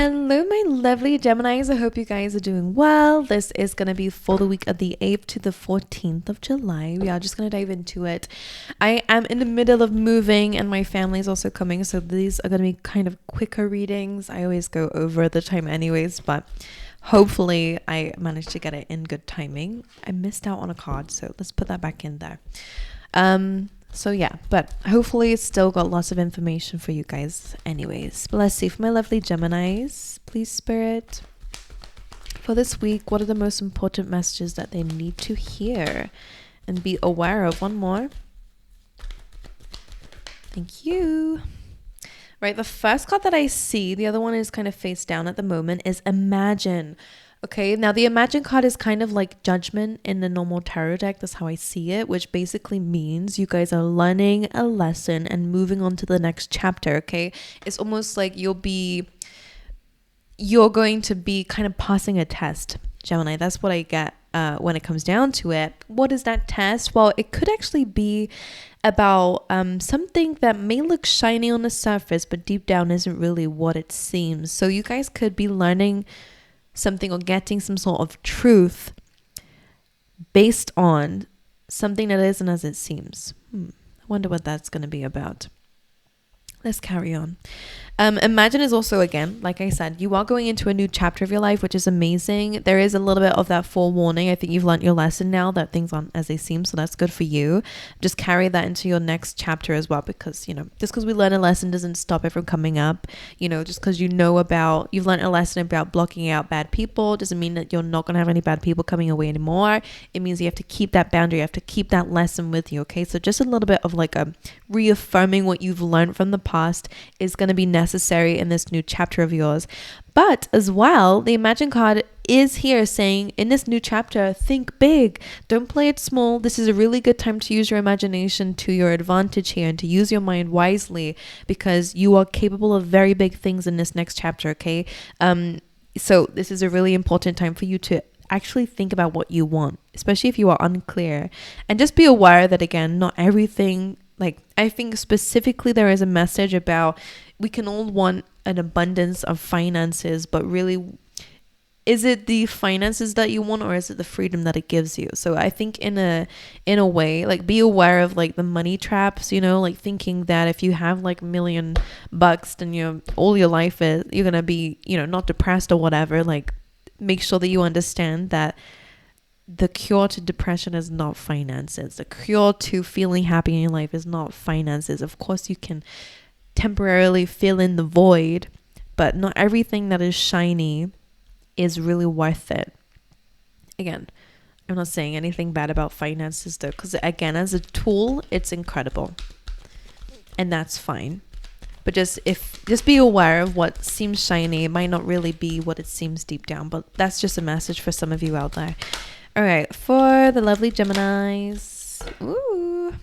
Hello, my lovely Geminis. I hope you guys are doing well. This is going to be for the week of the 8th to the 14th of July. We are just going to dive into it. I am in the middle of moving and my family is also coming, so these are going to be kind of quicker readings. I always go over the time anyways, but hopefully I managed to get it in good timing. I missed out on a card, so let's put that back in there. So yeah, but hopefully it's still got lots of information for you guys anyways. But let's see, for my lovely Geminis, please Spirit, for this week, what are the most important messages that they need to hear and be aware of? One more. Thank you. Right, the first card that I see, the other one is kind of face down at the moment, is Imagine. Okay, now the Imagine card is kind of like Judgment in the normal tarot deck. That's how I see it, which basically means you guys are learning a lesson and moving on to the next chapter, okay? It's almost like you're going to be kind of passing a test, Gemini. That's what I get when it comes down to it. What is that test? Well, it could actually be about something that may look shiny on the surface, but deep down isn't really what it seems. So you guys could be learning something or getting some sort of truth based on something that isn't as it seems. I wonder what that's going to be about. Let's carry on. Imagine is also, again, like I said, you are going into a new chapter of your life, which is amazing. There is a little bit of that forewarning. I think you've learned your lesson now that things aren't as they seem, so that's good for you. Just carry that into your next chapter as well, because, you know, just because we learn a lesson doesn't stop it from coming up. You know, just because you've learned a lesson about blocking out bad people doesn't mean that you're not going to have any bad people coming your way anymore. It means you have to keep that boundary. You have to keep that lesson with you, okay? So just a little bit of like a reaffirming what you've learned from the past is going to be necessary in this new chapter of yours. But as well, the Imagine card is here saying in this new chapter, think big, don't play it small. This is a really good time to use your imagination to your advantage here and to use your mind wisely, because you are capable of very big things in this next chapter, okay? So this is a really important time for you to actually think about what you want, especially if you are unclear, and just be aware that, again, not everything, like I think specifically there is a message about we can all want an abundance of finances, but really, is it the finances that you want or is it the freedom that it gives you? So I think in a way, like, be aware of like the money traps, you know, like thinking that if you have like $1 million, then all your life is, you're gonna be, you know, not depressed or whatever. Like, make sure that you understand that the cure to depression is not finances. The cure to feeling happy in your life is not finances. Of course, you can temporarily fill in the void, but not everything that is shiny is really worth it. Again, I'm not saying anything bad about finances though, because again, as a tool, it's incredible, and that's fine. But just be aware of what seems shiny. It might not really be what it seems deep down, but that's just a message for some of you out there. All right, for the lovely Geminis. Ooh.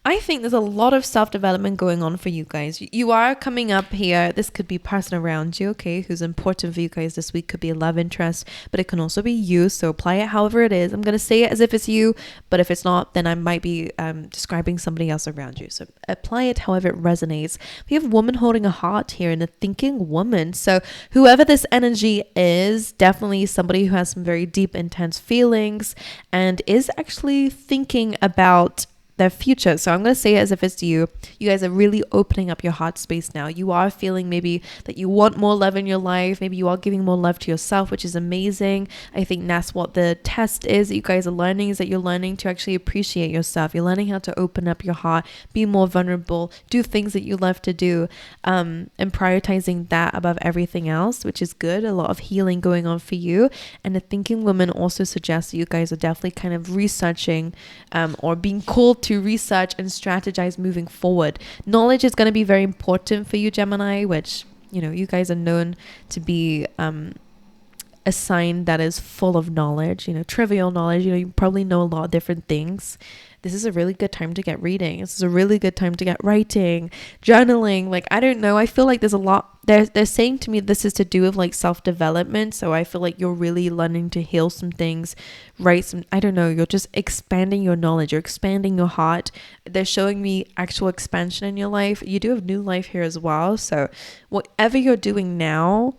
I think there's a lot of self-development going on for you guys. You are coming up here. This could be person around you, okay, who's important for you guys this week. Could be a love interest, but it can also be you. So apply it however it is. I'm going to say it as if it's you, but if it's not, then I might be describing somebody else around you. So apply it however it resonates. We have woman holding a heart here and a thinking woman. So whoever this energy is, definitely somebody who has some very deep, intense feelings and is actually thinking about their future. So I'm going to say it as if it's you. You guys are really opening up your heart space now. You are feeling maybe that you want more love in your life. Maybe you are giving more love to yourself, which is amazing. I think that's what the test is that you guys are learning, is that you're learning to actually appreciate yourself. You're learning how to open up your heart, be more vulnerable, do things that you love to do, and prioritizing that above everything else, which is good. A lot of healing going on for you. And the thinking woman also suggests that you guys are definitely kind of researching or being called to research and strategize moving forward. Knowledge is going to be very important for you, Gemini, which, you know, you guys are known to be a sign that is full of knowledge, you know, trivial knowledge. You know, you probably know a lot of different things. this is a really good time to get reading. This is a really good time to get writing, journaling. Like, I don't know. I feel like there's a lot. They're saying to me this is to do with like self-development. So I feel like you're really learning to heal some things, write some, I don't know, you're just expanding your knowledge. You're expanding your heart. They're showing me actual expansion in your life. You do have new life here as well. So whatever you're doing now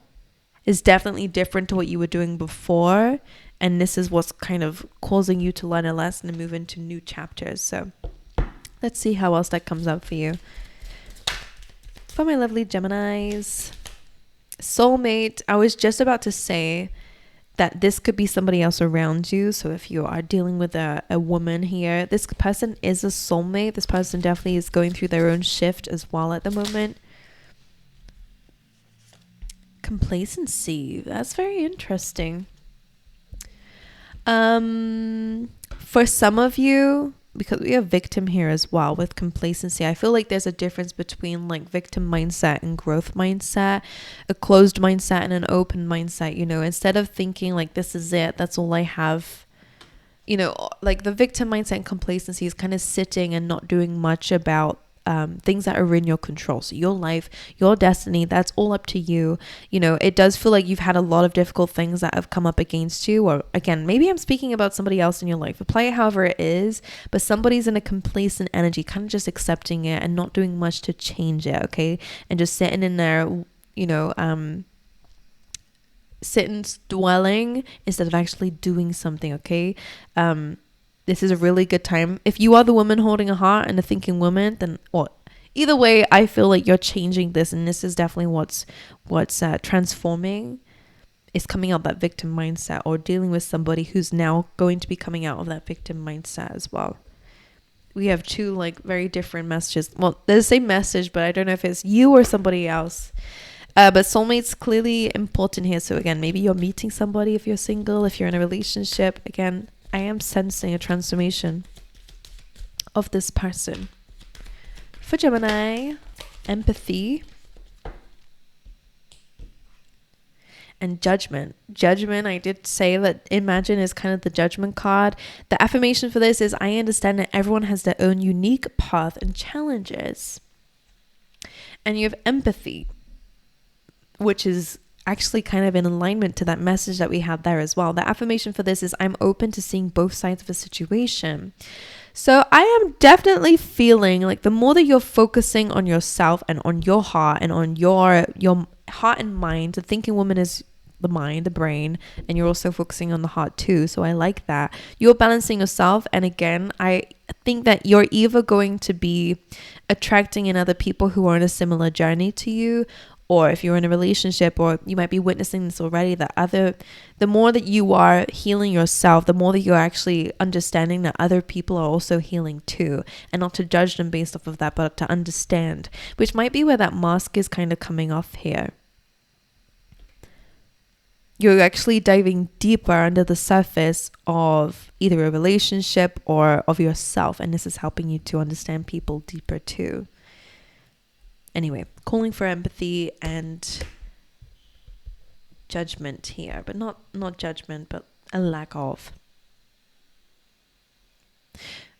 is definitely different to what you were doing before. And this is what's kind of causing you to learn a lesson and move into new chapters. So let's see how else that comes out for you. For my lovely Geminis, soulmate, I was just about to say that this could be somebody else around you. So if you are dealing with a woman here, this person is a soulmate. This person definitely is going through their own shift as well at the moment. Complacency, that's very interesting. For some of you, because we have victim here as well with complacency, I feel like there's a difference between like victim mindset and growth mindset, a closed mindset and an open mindset. You know, instead of thinking like this is it, that's all I have, you know, like the victim mindset and complacency is kind of sitting and not doing much about things that are in your control. So your life, your destiny, that's all up to you. You know, it does feel like you've had a lot of difficult things that have come up against you. Or again, maybe I'm speaking about somebody else in your life. Apply it however it is, but somebody's in a complacent energy, kind of just accepting it and not doing much to change it. Okay. And just sitting in there, you know, sitting, dwelling instead of actually doing something. Okay. This is a really good time. If you are the woman holding a heart and a thinking woman, then either way, I feel like you're changing this, and this is definitely what's transforming. Is coming out that victim mindset, or dealing with somebody who's now going to be coming out of that victim mindset as well. We have two like very different messages. Well, they're the same message, but I don't know if it's you or somebody else. But soulmate's clearly important here. So again, maybe you're meeting somebody if you're single, if you're in a relationship. Again, I am sensing a transformation of this person. For Gemini, empathy and judgment. Judgment, I did say that imagine is kind of the judgment card. The affirmation for this is, I understand that everyone has their own unique path and challenges. And you have empathy, which is actually kind of in alignment to that message that we had there as well. The affirmation for this is, I'm open to seeing both sides of a situation. So I am definitely feeling like the more that you're focusing on yourself and on your heart and on your heart and mind, the thinking woman is the mind, the brain, and you're also focusing on the heart too. So I like that. You're balancing yourself. And again, I think that you're either going to be attracting in other people who are on a similar journey to you, or if you're in a relationship, or you might be witnessing this already, the more that you are healing yourself, the more that you're actually understanding that other people are also healing too, and not to judge them based off of that, but to understand, which might be where that mask is kind of coming off here. You're actually diving deeper under the surface of either a relationship or of yourself, and this is helping you to understand people deeper too. Anyway, calling for empathy and judgment here, but not judgment, but a lack of.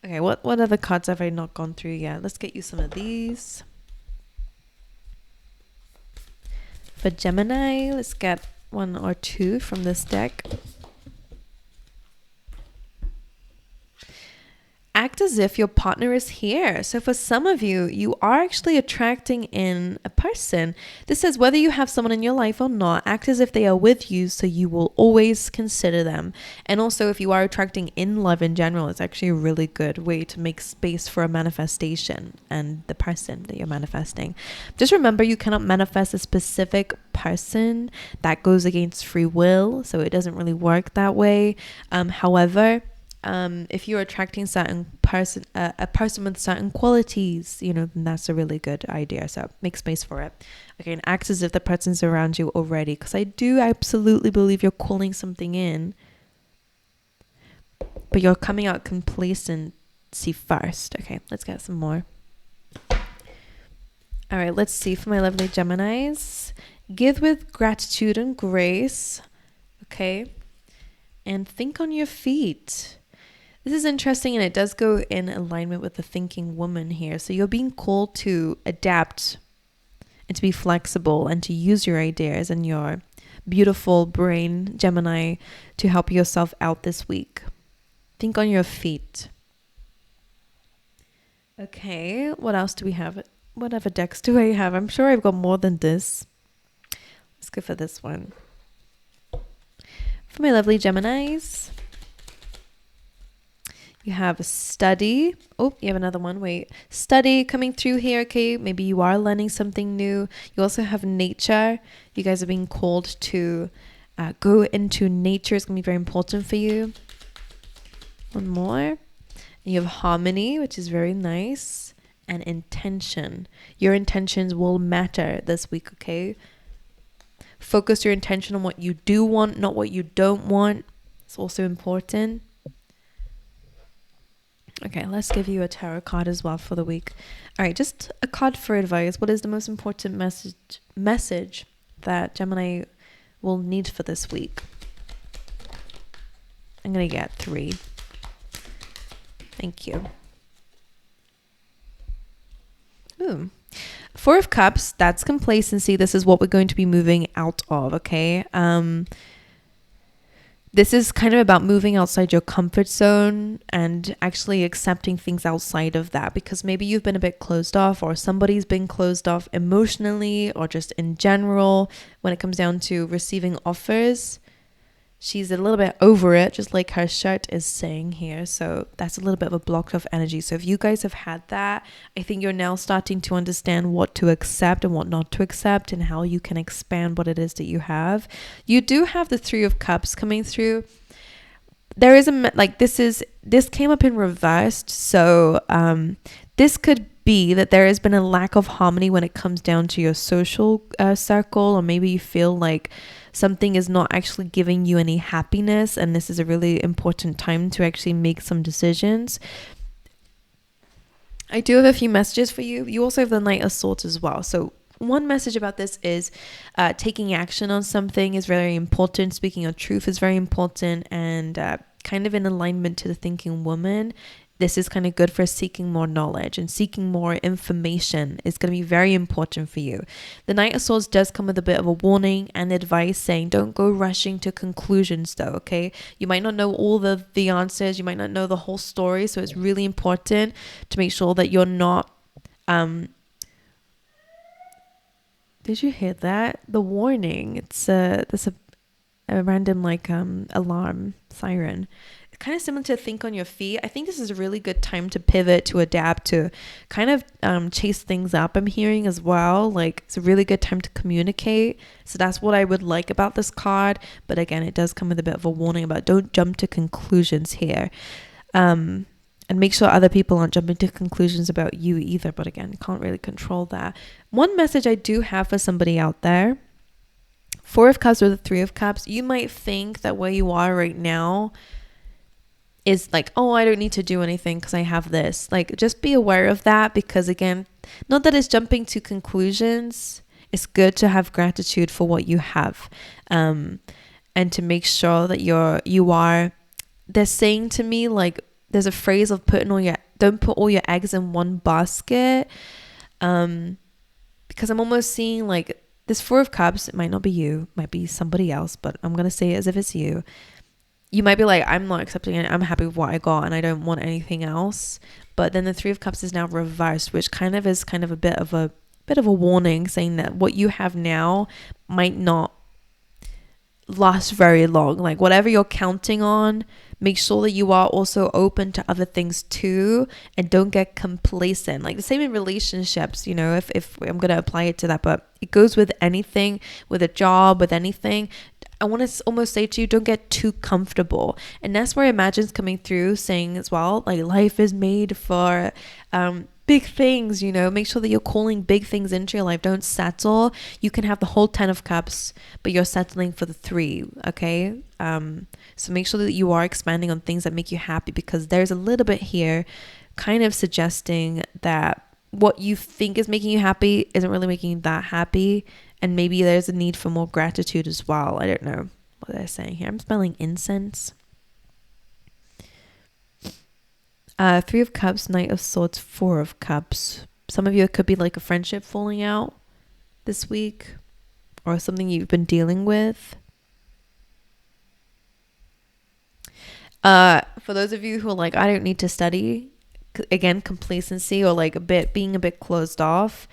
Okay, what other cards have I not gone through yet? Let's get you some of these. For Gemini, let's get one or two from this deck. Act as if your partner is here. So for some of you, you are actually attracting in a person. This says whether you have someone in your life or not, act as if they are with you, so you will always consider them. And also, if you are attracting in love in general, it's actually a really good way to make space for a manifestation and the person that you're manifesting. Just remember, you cannot manifest a specific person. That goes against free will, so it doesn't really work that way. However, if you're attracting a person with certain qualities, then that's a really good idea. So make space for it. Okay, and act as if the person's around you already, because I do absolutely believe you're calling something in, but you're coming out complacency first. Okay, let's get some more. All right, let's see for my lovely Geminis. Give with gratitude and grace. Okay, and think on your feet. This is interesting, and it does go in alignment with the thinking woman here. So you're being called to adapt and to be flexible and to use your ideas and your beautiful brain, Gemini, to help yourself out this week. Think on your feet. Okay, what else do we have? What other decks do I have? I'm sure I've got more than this. Let's go for this one. For my lovely Geminis, you have study. Oh, you have another one. Wait. Study coming through here. Okay, maybe you are learning something new. You also have nature. You guys are being called to go into nature. It's going to be very important for you. One more. And you have harmony, which is very nice. And intention. Your intentions will matter this week, okay? Focus your intention on what you do want, not what you don't want. It's also important. Okay, let's give you a tarot card as well for the week. All right, just a card for advice. What is the most important message that Gemini will need for this week? I'm going to get 3. Thank you. Ooh. 4 of Cups, that's complacency. This is what we're going to be moving out of, okay? This is kind of about moving outside your comfort zone and actually accepting things outside of that, because maybe you've been a bit closed off, or somebody's been closed off emotionally, or just in general when it comes down to receiving offers. She's a little bit over it, just like her shirt is saying here. So that's a little bit of a blocked off energy. So if you guys have had that, I think you're now starting to understand what to accept and what not to accept, and how you can expand what it is that you have. You do have the 3 of Cups coming through. There is this came up in reversed. So this could be that there has been a lack of harmony when it comes down to your social circle, or maybe you feel like something is not actually giving you any happiness, and this is a really important time to actually make some decisions. I do have a few messages for you. You also have the Knight of Swords as well. So one message about this is taking action on something is very important. Speaking your truth is very important, and kind of in alignment to the thinking woman. This is kind of good for seeking more knowledge, and seeking more information is going to be very important for you. The Knight of Swords does come with a bit of a warning and advice saying don't go rushing to conclusions though, okay? You might not know all the answers, you might not know the whole story, so it's really important to make sure that you're not... Did you hear that? The warning. It's there's a random alarm siren. Kind of similar to think on your feet. I think this is a really good time to pivot, to adapt, to kind of chase things up. I'm hearing as well, like it's a really good time to communicate. So that's what I would like about this card. But again, it does come with a bit of a warning about don't jump to conclusions here. And make sure other people aren't jumping to conclusions about you either. But again, can't really control that. One message I do have for somebody out there. 4 of Cups or the 3 of Cups. You might think that where you are right now is like, oh, I don't need to do anything because I have this. Like, just be aware of that, because again, not that it's jumping to conclusions. It's good to have gratitude for what you have, and to make sure that you are. They're saying to me, like, there's a phrase of don't put all your eggs in one basket, because I'm almost seeing like this 4 of Cups. It might not be you, it might be somebody else, but I'm gonna say it as if it's you. You might be like, I'm not accepting it. I'm happy with what I got and I don't want anything else. But then the 3 of Cups is now reversed, which kind of is a bit of a warning, saying that what you have now might not last very long. Like whatever you're counting on, make sure that you are also open to other things too, and don't get complacent. Like the same in relationships, you know, if I'm going to apply it to that, but it goes with anything, with a job, with anything. I want to almost say to you, don't get too comfortable. And that's where Imagine's coming through, saying as well, like life is made for big things, you know. Make sure that you're calling big things into your life. Don't settle. You can have the whole 10 of Cups, but you're settling for the 3, okay? So make sure that you are expanding on things that make you happy, because there's a little bit here kind of suggesting that what you think is making you happy isn't really making you that happy. And maybe there's a need for more gratitude as well. I don't know what they're saying here. I'm smelling incense. Three of Cups, Knight of Swords, Four of Cups. Some of you, it could be like a friendship falling out this week, or something you've been dealing with. For those of you who are like, I don't need to study, again, complacency, or like being a bit closed off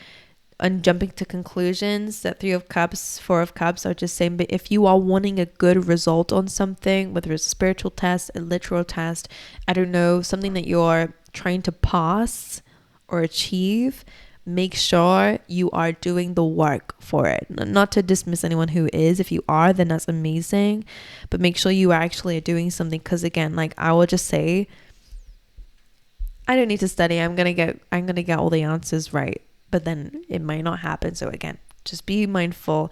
and jumping to conclusions. That Three of Cups, Four of Cups are just saying, but if you are wanting a good result on something, whether it's a spiritual test, a literal test, I don't know, something that you're trying to pass or achieve, make sure you are doing the work for it. Not to dismiss anyone who is. If you are, then that's amazing, but make sure you actually are doing something. Because again, like I will just say, I don't need to study, I'm gonna get all the answers right, but then it might not happen. So again, just be mindful,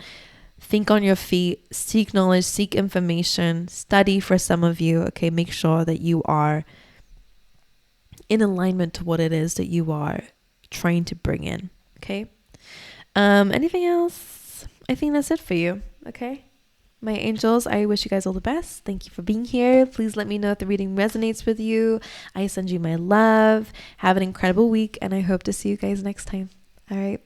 think on your feet, seek knowledge, seek information, study. For some of you, okay, make sure that you are in alignment to what it is that you are trying to bring in. Okay. Anything else? I think that's it for you. Okay. My angels, I wish you guys all the best. Thank you for being here. Please let me know if the reading resonates with you. I send you my love. Have an incredible week, and I hope to see you guys next time. All right.